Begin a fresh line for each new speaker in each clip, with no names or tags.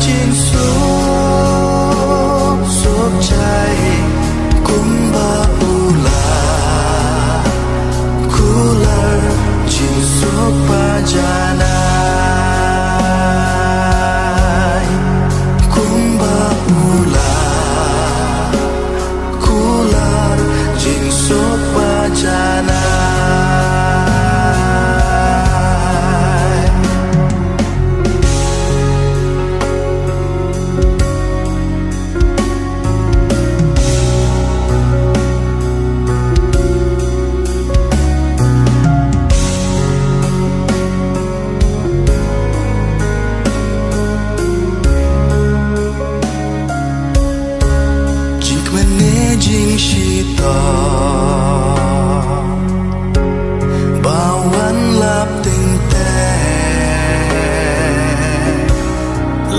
จิงสุขสุขใจกุมบาอุลาคูลาจิงสุขปาจานากุมบาอุลาคูลาจิงสุขปาจานา Jinshito bawan lap ting te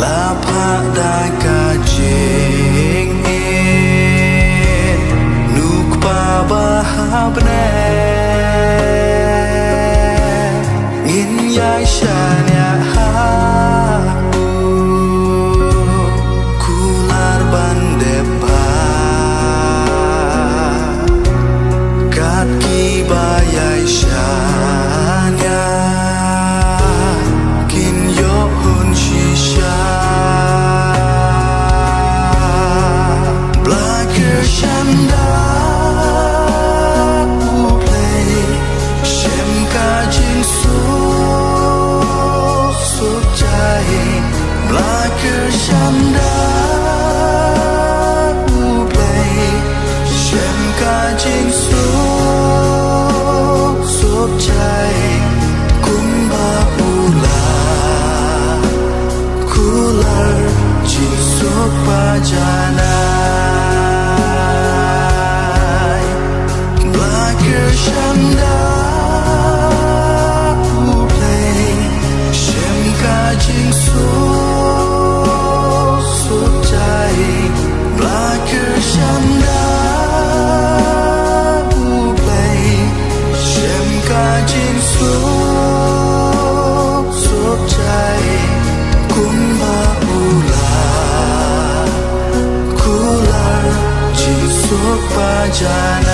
lapa da ka jing in nuk pa ba hab ne ngin yai shan ya ha kular bande ba bayai shanya kin yo hun shisha blacker shanda who play shem ka jin su su chai blacker shanda who play shem ka jin suใจกุมบาอุลาคูลาจิงสุขปาจานาบลาเกอร์ชันดาผู้เพลงเชมกาจิงสุขใจบลาเกอร์ชันดาจิงสุขสุขใจกุมบาอุลาคูลาจิงสุขปาจานา